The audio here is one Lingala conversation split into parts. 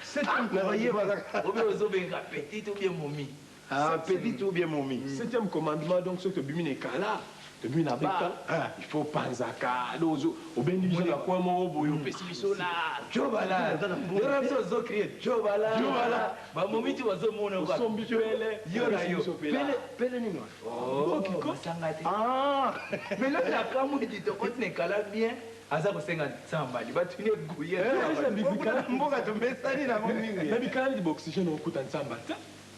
Septième petite ou bien momie. Ah, petite ou bien momie. Septième commandement, donc, ce que Bimine Kala. Il faut panzaka, au bénéfice de la quoi, au pessimisme là. Chobala, Chobala, bah momie tu vas au monde quoi. Pele ni moi. Oh, ah, mais là la femme dit to quand ne kala bien. Aza ko senga samba di batu ne guye. Mboka tumesani na momingi. Na bikala di oxygène au kuta samba.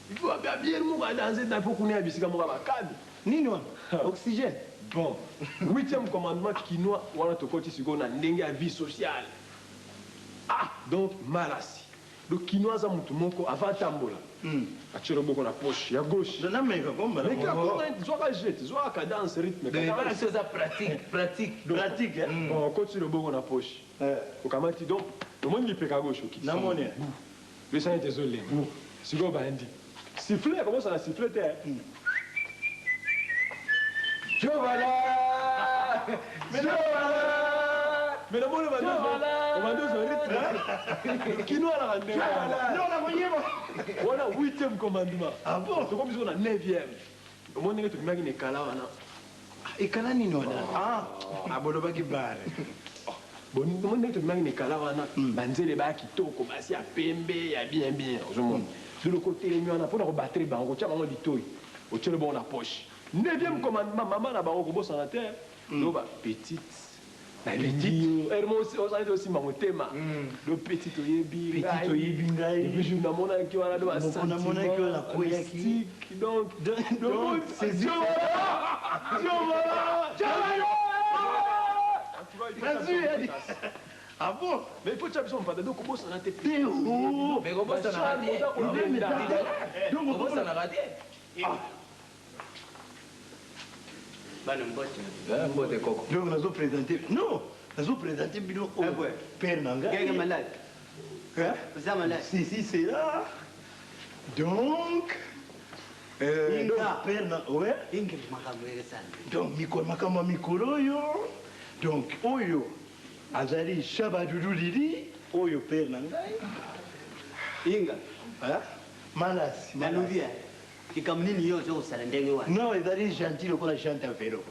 Il faut bien mourir danser dans pour qu'on ait bisika mourir à cadre. Nini wa? Oxygène. Bon, huitième commandement qui nous a tout côté sur on a une vie sociale. Ah, donc malasi. Donc qui nous a mutu moko avant tambola. Atiro boko na poche ya gauche. Na meka komba. Mais quand soit jette, soit cadence rythme. Mais pas chose pratique. Bon, continue le boko na poche. Au kamati donc le monde il peut à gauche qui. Na mone. Le sang est désolé. Si go bandi. Siffler comment ça la siffler terre. Chobala! Mais d'abord, on va dire ce rythme. Qui nous a rendu? On a huitième commandement. Ah bon? C'est comme si on a neuvième. Au monde est tout le monde est calé. Et calé ni non? Ah, aboloba qui barre. Bon, le monde est tout le monde est calé. Banzele ba qui toko, basi a pembe, ya bien. De l'autre côté, il y en a pour rebattre les bancs. On tient vraiment du toy. On tient le bon la poche. Neuvième commandement, maman n'a pas recours sur la terre. Donc, petite. Petite. Hermos aussi mon thème. Le petit oyebi. Petit oyebi ngai. Et puis je n'ai mon qui a la sentiment. Donc, c'est Dieu. Ah bon? Mais il faut que tu aies besoin de comment ça n'a été fait. Mais comment ça n'a raté? Comment ça n'a raté? Donc, nous avons présenté. Non, nous avons présenté Bino au Père Nanga. Quelqu'un malade. Vous êtes malade? Si, c'est là. Donc, Père Nanga. Ouais. Donc, Mikolo Mikolo yo. Donc, Oyo. Azali Shabadoudou Lili. Oyo Père Nanga. Inga. Malas. Malovia. Non, il est gentil qu'on a chanté à vélo.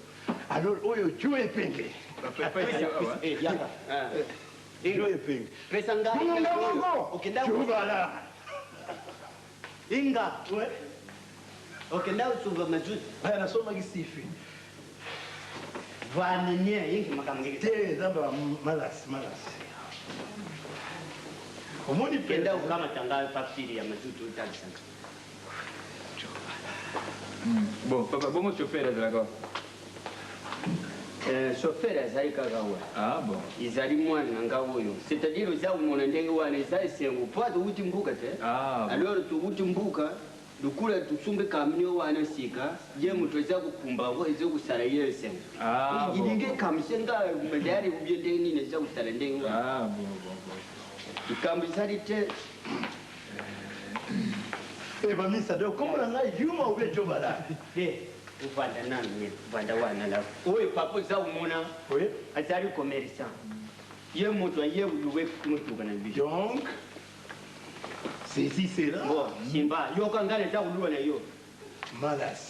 Alors, Oyo, tu es pingé. Tu es pingé. Tu vas là. Inga. Ok, là où tu vas me dire. Elle a son magistère. Vanille, Inga, ma camarade. T'es d'abord malas. Au moins, il peut. Là où la matanga est partie, il y a ma tout le temps. Bon, papa, comment chauffeur est d'accord? Chauffeur est Kagawa. Ah bon? Ils allaient moins Nangawoyo. C'est-à-dire, ils ont mon endroit, les Aïssiens, ou pas de Outimbuka. Alors, tu Outimbuka, le coup là, tu sombres camion à Nassika, Yem ou Trésor Kumba, ou les autres salariés. Ah, il y a comme Senga, mais derrière, vous bien déni les autres salariés. Ah bon. Il cambisalite. Eh bien, mais ça doit comprendre, il y a un peu de Jobala. Oui, papa, ça, oui, azali commerçant. Il y a un mot, il y a un donc, c'est là. Bon, Simba, il y a un gars qui a eu malas.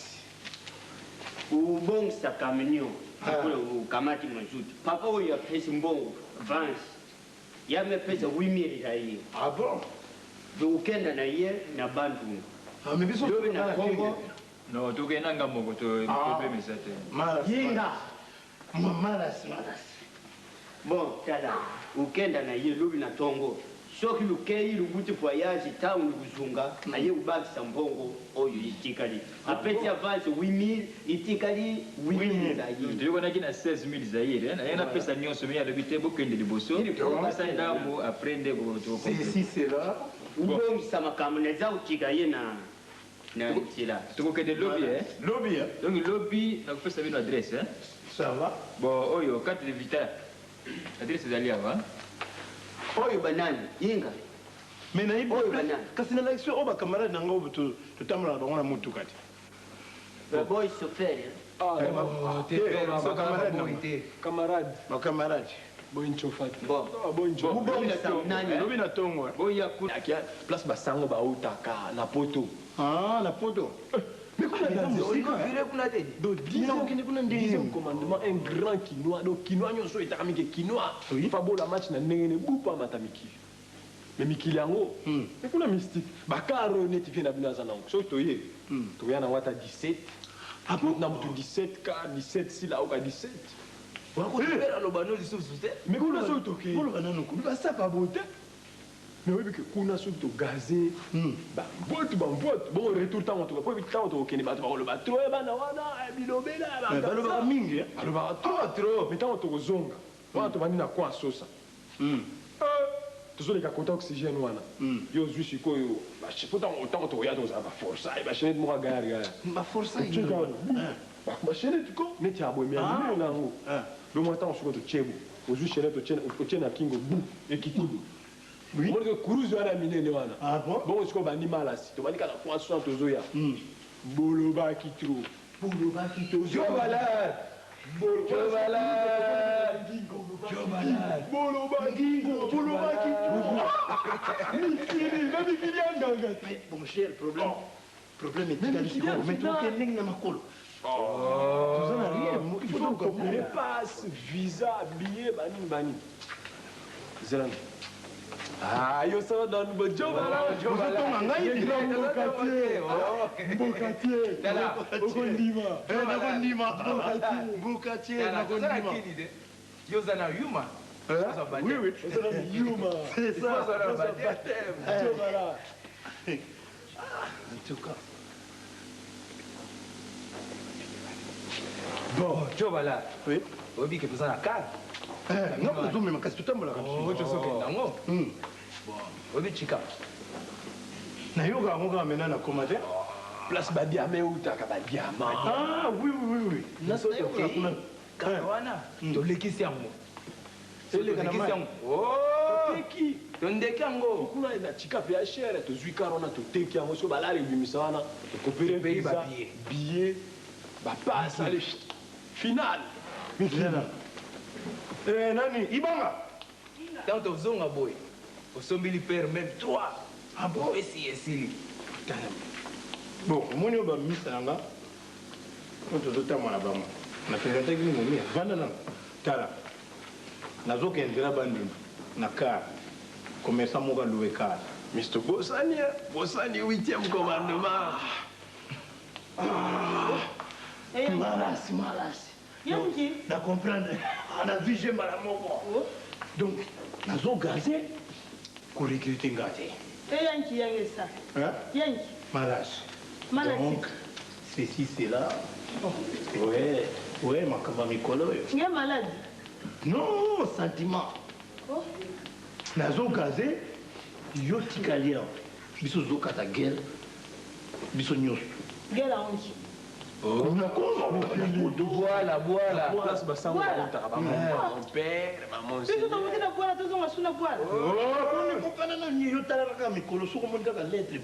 Ou bon, ça camion. Ou kamati majout. Papa, il y a fait un bon vance. Il y a même fait 8 000 aïe. Ah bon? Donc, il y a un bandu. Ah, mais bien sûr, il y a un Congo. Non, tu as un gamin qui est malas. Bon, tala. Ukenda na ye lubi na tongo. Soki lukei lubuti voyage tamu kuzunga aye ubaki sambongo oyo itikali. Apeti avance 8000 itikali 8000 aye. Tu vois qu'il y a 16 000 zaïre. Il y a pesa nyonso mais il y a beaucoup de bosso. Ça ndambo apprendre go. Si c'est là. Ubongi sama kamuneza utigaye na tila. Tu vois que de lobby Lobby Donc lobby na pesa une adresse Ça va? Bon, oyo carte de vita. Adresse d'aller avant. Oyo banani Inga. Mais naïb oyo banani. Kasi na l'action oba camarade nanga obutu tutamla na mutu kati. Boy chauffeur. Ah, camarade. Ma camarade. Boncho fat. Bon. Boncho. Nani? lobi na tongo Boya ku. Akia place basango bautaka na poto. ah na poto mais kuna Vire kuna te. Donc, dixième commandement, un grand quinoa. Donc, quinoa, nous sommes en quinoa. Il faut que le match n'a pas matamiki. Mais Mikili Ango, c'est quoi la mystique? Bakaro net vient d'abord dans un an. So toye, toye na wata 17. Ah bon? Na mutu 17 ka 17 si là ou 17. Wako tupera lo bano liso sute. Mais kuna so toke. polo banano ko Ba ça pas beauté. Mais oui que kuna so to gazé. Ba boîte bon retour temps to ko bitan to kene ba to le ba trop ba na wana bilobela ba. balo ba mingi Alors ba trop. Mais tant to zonga. Wana to bani na kwa sosa. tozoleka kota oxygène wana yo ozwi sikoyo potanga otango tokoya tozala baforçai bachenete moko agari bachenete ko neti abwemi alime nango lomo atango sikoyo totyebo ozwi chenete otie na kingo bu ekikudu omonike kuruzi wana ya minene wana bongo sikoyo bandi malasi tobandi kaka point soin tozoya bolobaki tro jobalade bon cher problème etikali sikoyo mais toke ndenge na makolo toza na rien il faut kokopere passe visa billet banini zelani yo sala dans le ozotonga ngai nakondima yoza na yuma oui oui c'est ça en tout cas bon jobala oui obi ke toza na kar nga tozomema kasi totambolaka tozokenda obi chika nayoka yango kaka mena nakoma te place badiame eutaka badiama oui kaka wana tolekisi yango tondeki yango kuna na chika mpe ya chere tozwi kar wana toteki yango so balala ebimisa wana tokopere visa billet bapase ale final nani ibanga ntango tozonga boye osombeli pere même 3 esi esili bon omoni oyo bamisa na nga oyo tozotambola bango napresentaki momi avanda nano tala nazokendela bandima na kar commerçant moko alouwe kar Mr. Bosani 8e commandement malasi na comprendre na vige mbala moko donc nazogaze korecrute nga te malasi donc ceci cela ouais makambo ya mikolo oyo non sentiment nazogaze yo tikali awa biso tozokata guerre biso nyonso Boala. place basango bautaka bamonpere kopana nani yo tala kaka mikolo soki omoni kaka lettre